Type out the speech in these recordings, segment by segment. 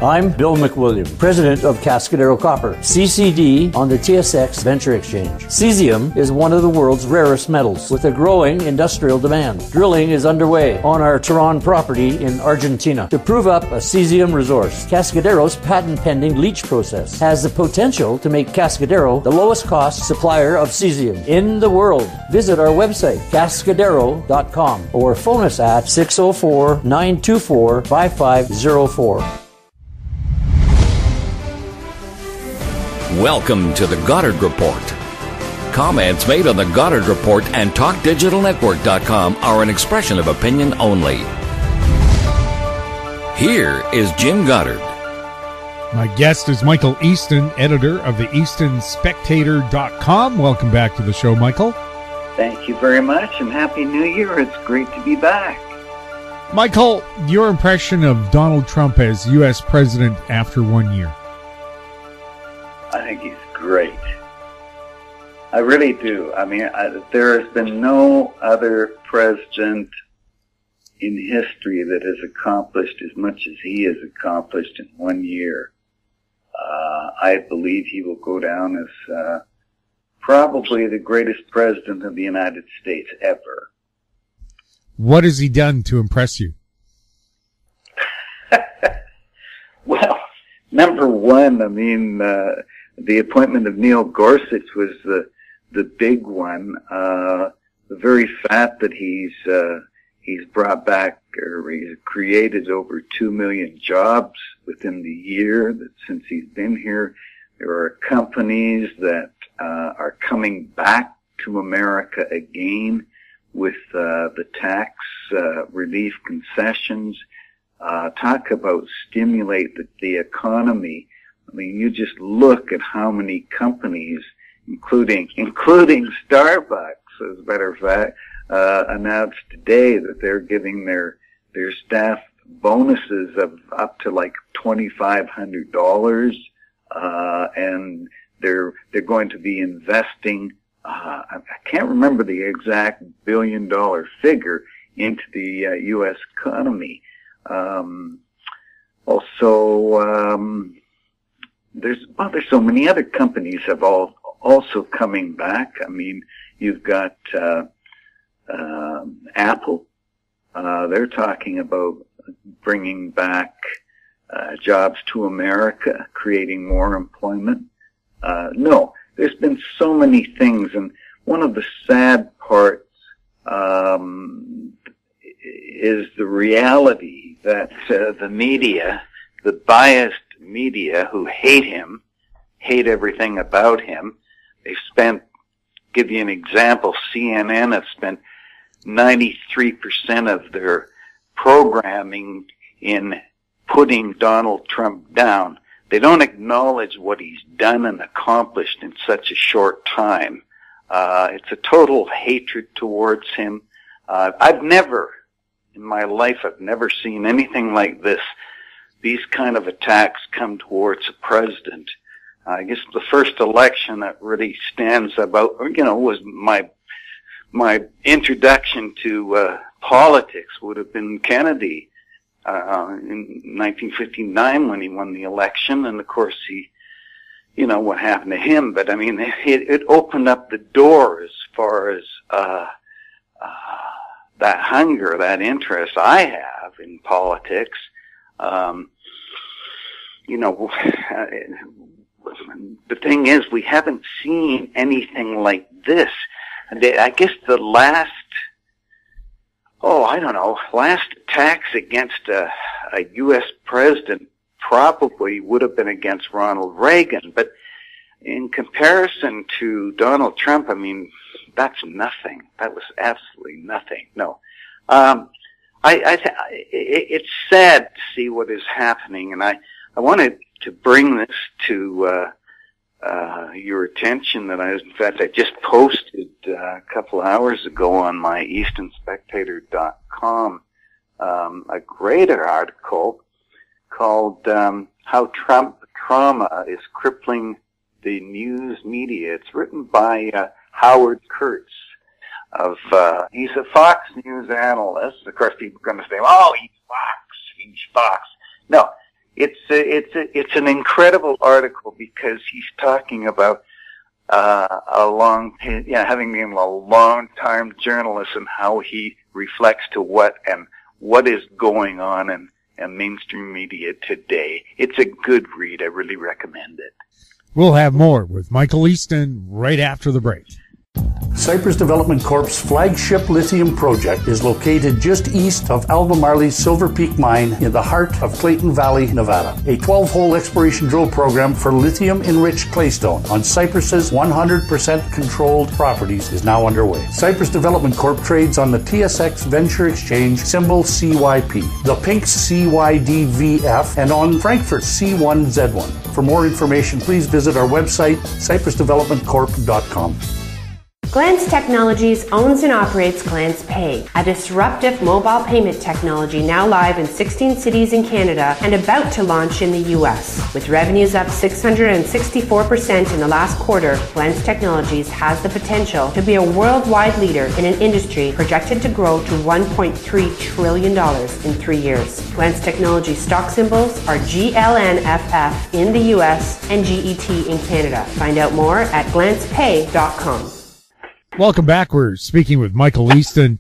I'm Bill McWilliam, President of Cascadero Copper, CCD on the TSX Venture Exchange. Cesium is one of the world's rarest metals with a growing industrial demand. Drilling is underway on our Tehran property in Argentina to prove up a cesium resource. Cascadero's patent-pending leach process has the potential to make Cascadero the lowest cost supplier of cesium in the world. Visit our website, cascadero.com, or phone us at 604-924-5504. Welcome to the Goddard Report. Comments made on the Goddard Report and TalkDigitalNetwork.com are an expression of opinion only. Here is Jim Goddard. My guest is Michael Easton, editor of the EastonSpectator.com. Welcome back to the show, Michael. Thank you very much, and Happy New Year. It's great to be back. Michael, your impression of Donald Trump as U.S. president after 1 year? I think he's great. I really do. I mean, there has been no other president in history that has accomplished as much as he has accomplished in 1 year. I believe he will go down as probably the greatest president of the United States ever. What has he done to impress you? Well, number one, I mean, the appointment of Neil Gorsuch was the big one. The very fact that he's brought back, or he's created over 2 million jobs within the year that since he's been here. There are companies that are coming back to America again with the tax relief concessions. Talk about stimulate the economy. I mean, you just look at how many companies, including Starbucks, as a matter of fact, announced today that they're giving their staff bonuses of up to like $2,500, and they're going to be investing. I can't remember the exact billion-dollar figure into the U.S. economy. There's so many other companies have also coming back. I mean, you've got Apple. They're talking about bringing back jobs to America, creating more employment. No, there's been so many things, and one of the sad parts is the reality that the media, the biased media who hate him, hate everything about him. They've spent, give you an example, CNN have spent 93% of their programming in putting Donald Trump down. They don't acknowledge what he's done and accomplished in such a short time. It's a total hatred towards him. I've never seen anything like this. These kind of attacks come towards a president. I guess the first election that really stands about, was my introduction to politics would have been Kennedy in 1959 when he won the election, and of course what happened to him. But I mean, it opened up the door as far as that hunger, that interest I have in politics. The thing is, we haven't seen anything like this. I guess the last attacks against a U.S. president probably would have been against Ronald Reagan. But in comparison to Donald Trump, I mean, that's nothing. That was absolutely nothing. No. It's sad to see what is happening, and I wanted to bring this to your attention. I just posted a couple hours ago on my EastonSpectator.com a great article called "How Trump Trauma is Crippling the News Media." It's written by Howard Kurtz. He's a Fox News analyst. Of course, people are going to say, "Oh, he's Fox. No, it's an incredible article because he's talking about having been a long-time journalist and how he reflects to what is going on in mainstream media today. It's a good read. I really recommend it. We'll have more with Michael Easton right after the break. Cypress Development Corp's flagship lithium project is located just east of Albemarle's Silver Peak mine in the heart of Clayton Valley, Nevada. A 12-hole exploration drill program for lithium-enriched claystone on Cypress's 100% controlled properties is now underway. Cypress Development Corp trades on the TSX Venture Exchange, symbol CYP, the pink CYDVF, and on Frankfurt C1Z1. For more information, please visit our website, cypressdevelopmentcorp.com. Glance Technologies owns and operates Glance Pay, a disruptive mobile payment technology now live in 16 cities in Canada and about to launch in the US. With revenues up 664% in the last quarter, Glance Technologies has the potential to be a worldwide leader in an industry projected to grow to $1.3 trillion in 3 years. Glance Technologies stock symbols are GLNFF in the US and GET in Canada. Find out more at glancepay.com. Welcome back. We're speaking with Michael Easton.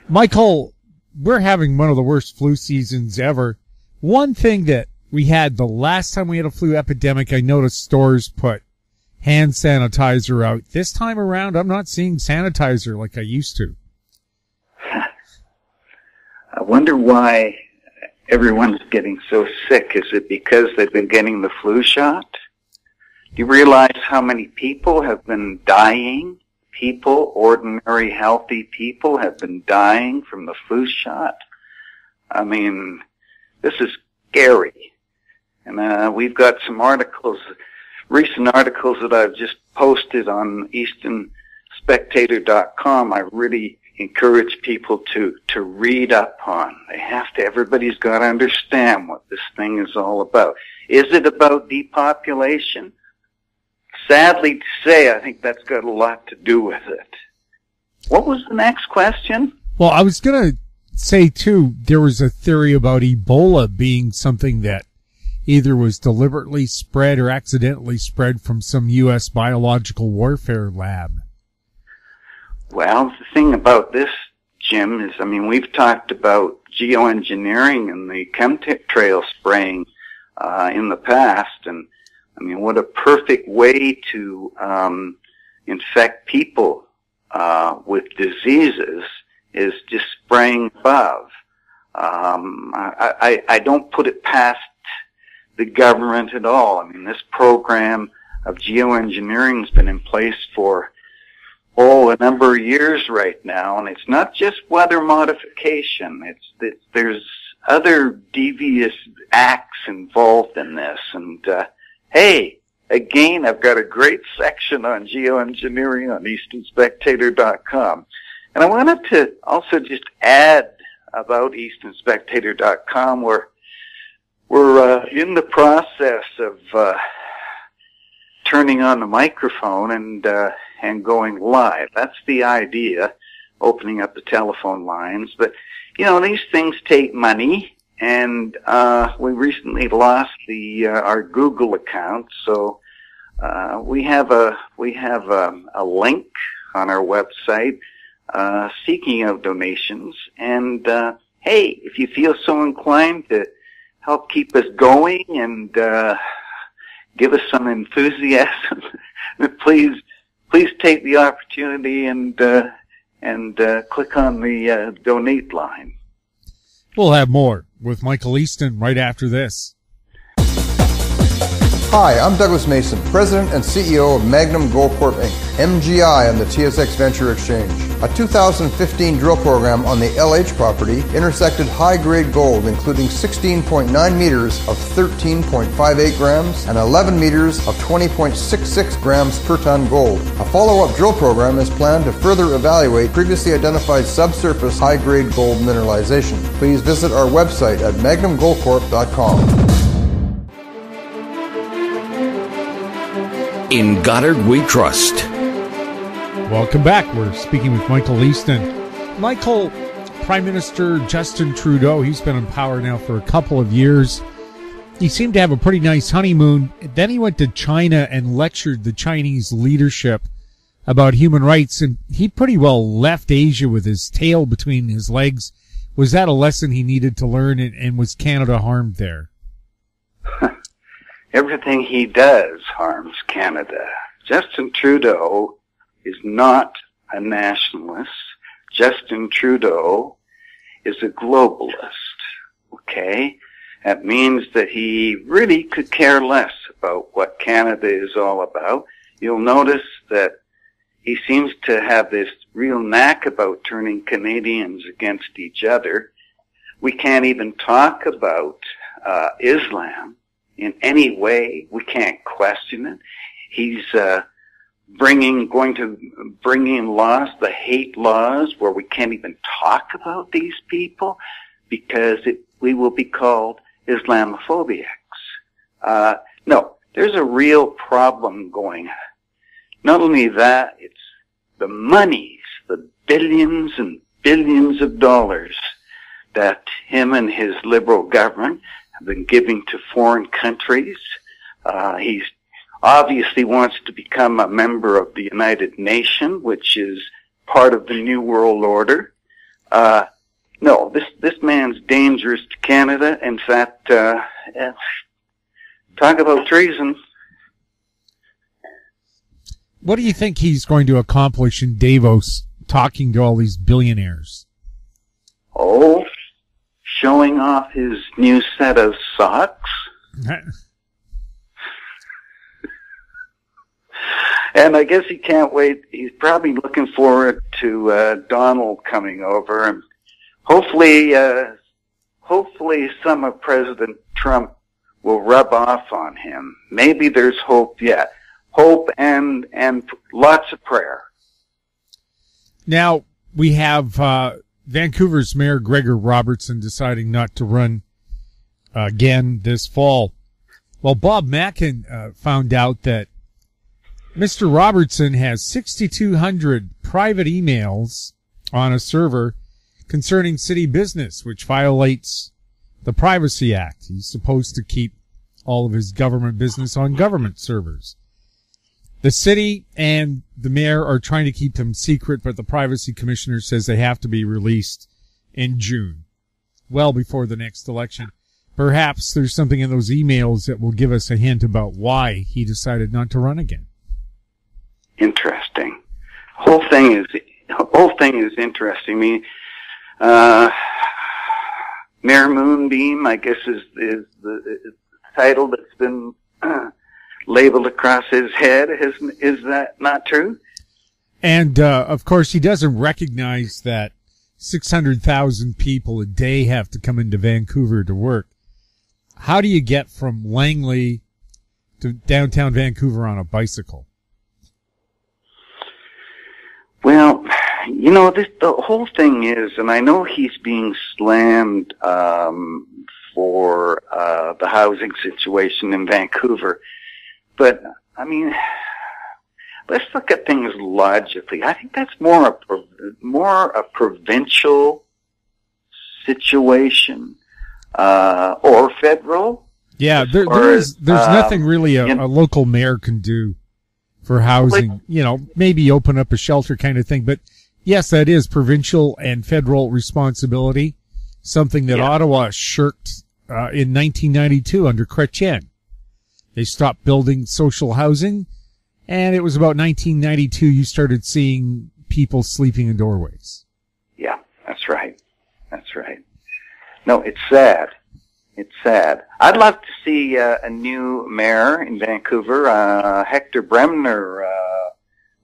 Michael, we're having one of the worst flu seasons ever. One thing that we had the last time we had a flu epidemic, I noticed stores put hand sanitizer out. This time around, I'm not seeing sanitizer like I used to. I wonder why everyone's getting so sick. Is it because they've been getting the flu shot? Do you realize how many people have been dying? People, ordinary healthy people, have been dying from the flu shot. I mean, this is scary. And we've got some articles, recent articles that I've just posted on EastonSpectator.com. I really encourage people to read up on. Everybody's got to understand what this thing is all about. Is it about depopulation? Sadly to say, I think that's got a lot to do with it. What was the next question? Well, I was going to say, too, there was a theory about Ebola being something that either was deliberately spread or accidentally spread from some U.S. biological warfare lab. Well, the thing about this, Jim, is, we've talked about geoengineering and the chemtrail spraying in the past, and what a perfect way to infect people with diseases is just spraying above. I don't put it past the government at all. This program of geoengineering has been in place for a number of years right now, and it's not just weather modification. There's other devious acts involved in this, and hey, again, I've got a great section on geoengineering on EastonSpectator.com. And I wanted to also just add about EastonSpectator.com. We're in the process of turning on the microphone and going live. That's the idea, opening up the telephone lines. But, these things take money. And we recently lost our Google account, so we have a link on our website seeking out donations. And hey, if you feel so inclined to help keep us going and give us some enthusiasm, please take the opportunity and click on the donate line. We'll have more with Michael Easton right after this. Hi, I'm Douglas Mason, President and CEO of Magnum Gold Corp Inc., MGI on the TSX Venture Exchange. A 2015 drill program on the LH property intersected high-grade gold, including 16.9 meters of 13.58 grams and 11 meters of 20.66 grams per ton gold. A follow-up drill program is planned to further evaluate previously identified subsurface high-grade gold mineralization. Please visit our website at magnumgoldcorp.com. In Goddard we trust. Welcome back. We're speaking with Michael Easton. Michael, Prime Minister Justin Trudeau, he's been in power now for a couple of years. He seemed to have a pretty nice honeymoon. Then he went to China and lectured the Chinese leadership about human rights, and he pretty well left Asia with his tail between his legs. Was that a lesson he needed to learn, and was Canada harmed there? Everything he does harms Canada. Justin Trudeau is not a nationalist. Justin Trudeau is a globalist, okay? That means that he really could care less about what Canada is all about. You'll notice that he seems to have this real knack about turning Canadians against each other. We can't even talk about Islam in any way. We can't question it. He's going to bring in laws, the hate laws, where we can't even talk about these people because we will be called Islamophobics. No, there's a real problem going on. Not only that, it's the monies, the billions and billions of dollars that him and his liberal government have been giving to foreign countries. He's obviously wants to become a member of the United Nations, which is part of the New World Order. No, this man's dangerous to Canada. In fact, talk about treason. What do you think he's going to accomplish in Davos talking to all these billionaires? Oh, showing off his new set of socks. And I guess he can't wait. He's probably looking forward to Donald coming over, and hopefully some of President Trump will rub off on him. Maybe there's hope yet. Hope and lots of prayer. Now we have Vancouver's Mayor Gregor Robertson deciding not to run again this fall. Well, Bob Mackin found out that Mr. Robertson has 6,200 private emails on a server concerning city business, which violates the Privacy Act. He's supposed to keep all of his government business on government servers. The city and the mayor are trying to keep them secret, but the privacy commissioner says they have to be released in June, well before the next election. Perhaps there's something in those emails that will give us a hint about why he decided not to run again. Interesting. Whole thing is interesting. I mean, Mayor Moonbeam, I guess, is the title that's been labeled across his head. Is that not true? And of course, he doesn't recognize that 600,000 people a day have to come into Vancouver to work. How do you get from Langley to downtown Vancouver on a bicycle? Well, you know, the whole thing is, and I know he's being slammed for the housing situation in Vancouver, but I mean, let's look at things logically. I think that's more a provincial situation or federal. Yeah, there's nothing really a local mayor can do for housing, you know, maybe open up a shelter kind of thing. But yes, that is provincial and federal responsibility, something that Ottawa shirked in 1992 under Chrétien. They stopped building social housing, and it was about 1992 you started seeing people sleeping in doorways. Yeah, that's right. That's right. No, it's sad. It's sad. I'd love to see a new mayor in Vancouver. Hector Bremner,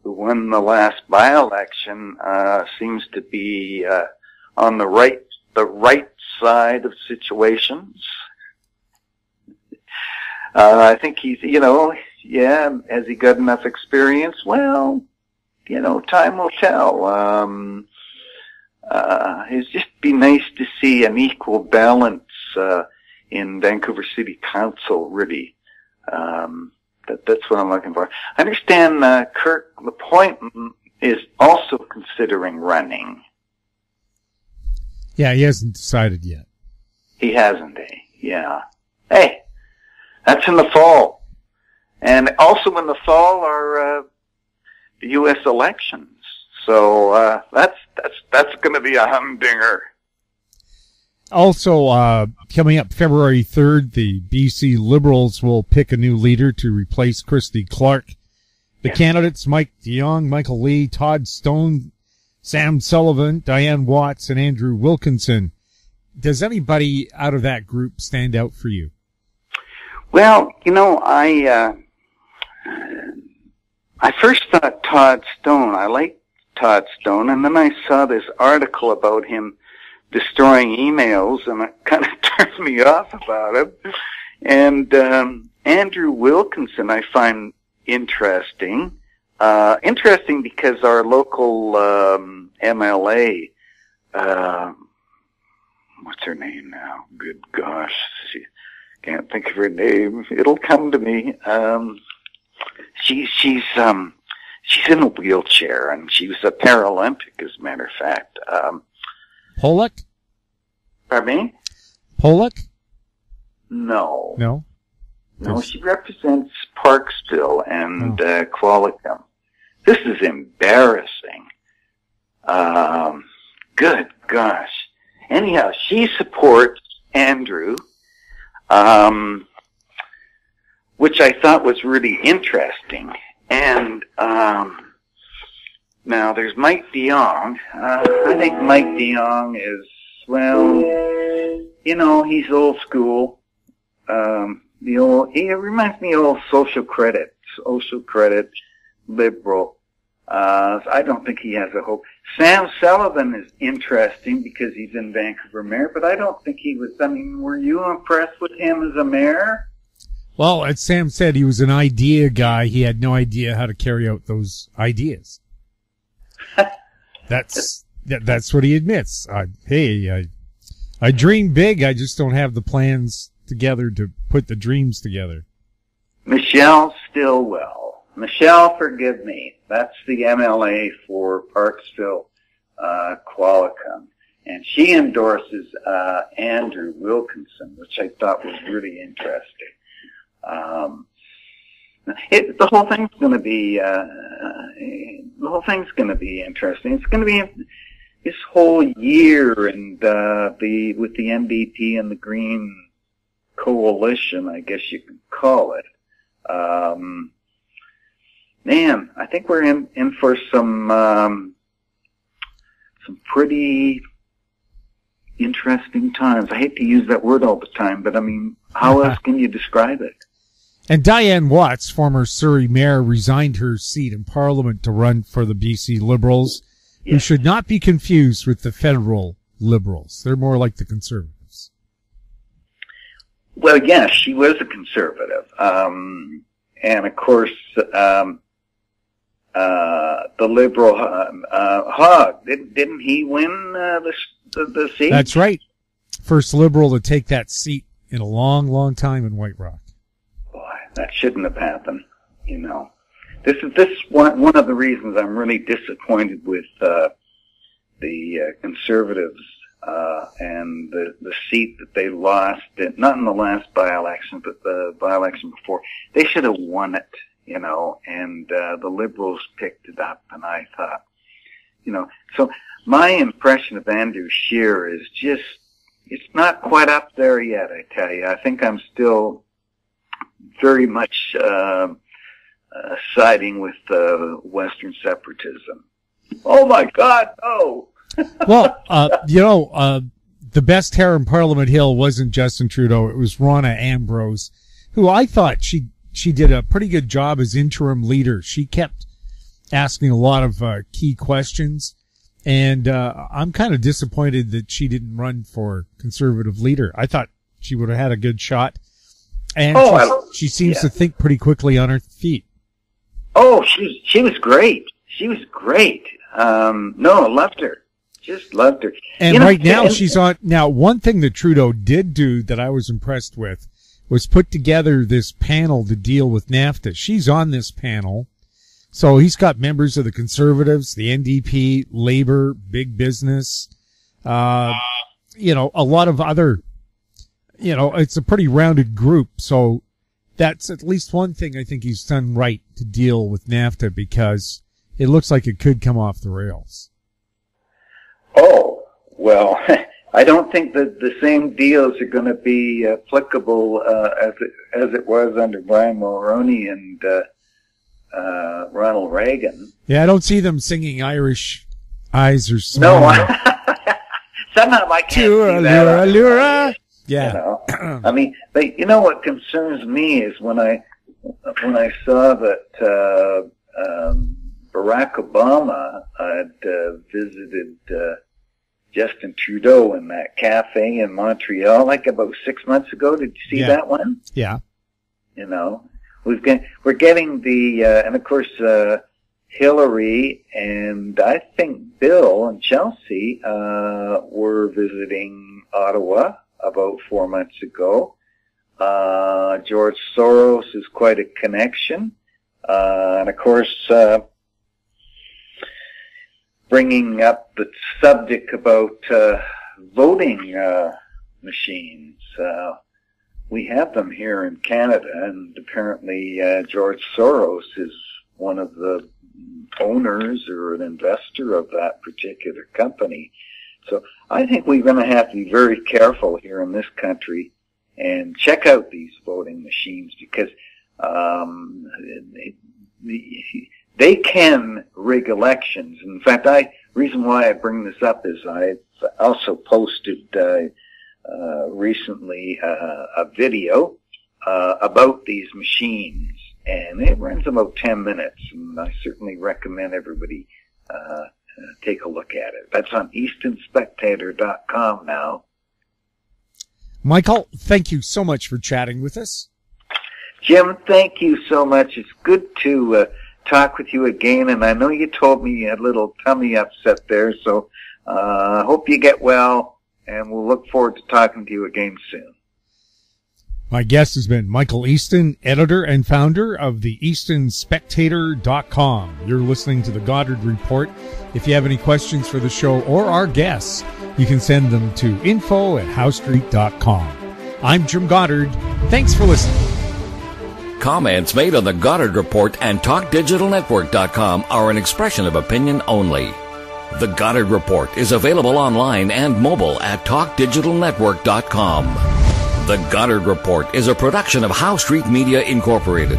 who won the last by-election, seems to be on the right side of situations. I think he's, you know, has he got enough experience? Well, you know, time will tell. It'd just be nice to see an equal balance in Vancouver City Council, really. That's what I'm looking for. I understand Kirk LaPointe is also considering running. Yeah, he hasn't decided yet. He hasn't, eh? Yeah. Hey, That's in the fall. And also in the fall are the U.S. elections. So that's going to be a humdinger. Also, coming up February 3rd, the BC Liberals will pick a new leader to replace Christy Clark. The candidates, Mike DeYoung, Michael Lee, Todd Stone, Sam Sullivan, Diane Watts, and Andrew Wilkinson. Does anybody out of that group stand out for you? Well, I first thought Todd Stone. I liked Todd Stone, and then I saw this article about him destroying emails, and it kind of turned me off about him. And Andrew Wilkinson I find interesting. Interesting because our local MLA, what's her name now? Good gosh, can't think of her name. It'll come to me. She's in a wheelchair, and she was a Paralympic, as a matter of fact. Pollock? Pardon me? Pollock? No. No? No, she represents Parksville and Qualicum. This is embarrassing. Good gosh. Anyhow, she supports Andrew, which I thought was really interesting. And now there's Mike DeYoung. I think Mike DeYoung is, well, he's old school. He reminds me of old social credit liberal. I don't think he has a hope. Sam Sullivan is interesting because he's in Vancouver Mayor, but I don't think he was, were you impressed with him as a mayor? Well, as Sam said, he was an idea guy. He had no idea how to carry out those ideas. That's what he admits. I dream big. I just don't have the plans together to put the dreams together. Michelle Stilwell. Michelle, forgive me. That's the MLA for Parksville, Qualicum. And she endorses Andrew Wilkinson, which I thought was really interesting. The whole thing's going to be interesting. It's going to be this whole year, and with the NDP and the Green coalition, I guess you could call it. Man, I think we're in for some pretty interesting times. I hate to use that word all the time, but how else can you describe it? And Diane Watts, former Surrey mayor, resigned her seat in Parliament to run for the BC Liberals, who should not be confused with the federal Liberals. They're more like the Conservatives. Well, yes, she was a Conservative. And of course, the Liberal, Hogg, didn't he win the seat? That's right. First Liberal to take that seat in a long, long time in White Rock. That shouldn't have happened, This is one of the reasons I'm really disappointed with the Conservatives and the seat that they lost, not in the last by-election, but the by-election before. They should have won it, and the Liberals picked it up, and I thought, so my impression of Andrew Shearer is just, it's not quite up there yet, I tell you. I think I'm still very much siding with Western separatism. Oh my God, no! Well, the best hair in Parliament Hill wasn't Justin Trudeau; it was Rana Ambrose, who I thought she did a pretty good job as interim leader. She kept asking a lot of key questions, and I'm kind of disappointed that she didn't run for Conservative leader. I thought she would have had a good shot. And she seems to think pretty quickly on her feet. Oh, she was great. She was great. No, I loved her. Just loved her. And right now she's on. Now, one thing that Trudeau did do that I was impressed with was put together this panel to deal with NAFTA. She's on this panel. So he's got members of the Conservatives, the NDP, Labor, Big Business, a lot of other, it's a pretty rounded group. So that's at least one thing I think he's done right to deal with NAFTA, because it looks like it could come off the rails. Oh, well, I don't think that the same deals are going to be applicable as it was under Brian Mulroney and Ronald Reagan. Yeah, I don't see them singing Irish Eyes Are Small. No, somehow I can't see that. Allura. Yeah. You know? I mean, but you know what concerns me is when I saw that Barack Obama had visited Justin Trudeau in that cafe in Montreal, like about 6 months ago. Did you see that one? Yeah. You know, we're getting the, and of course, Hillary and I think Bill and Chelsea, were visiting Ottawa about 4 months ago. George Soros is quite a connection. And of course, bringing up the subject about voting machines. We have them here in Canada, and apparently George Soros is one of the owners or an investor of that particular company. So I think we're going to have to be very careful here in this country and check out these voting machines, because they can rig elections. In fact, reason why I bring this up is I also posted recently a video about these machines, and it runs about 10 minutes, and I certainly recommend everybody take a look at it. That's on eastonspectator.com now. Michael, thank you so much for chatting with us. Jim, thank you so much. It's good to talk with you again, and I know you told me you had a little tummy upset there, so I hope you get well, and we'll look forward to talking to you again soon. My guest has been Michael Easton, editor and founder of the eastonspectator.com. You're listening to the Goddard Report. If you have any questions for the show or our guests, you can send them to info@howstreet.com. I'm Jim Goddard. Thanks for listening. Comments made on the Goddard Report and TalkDigitalNetwork.com are an expression of opinion only. The Goddard Report is available online and mobile at TalkDigitalNetwork.com. The Goddard Report is a production of How Street Media Incorporated.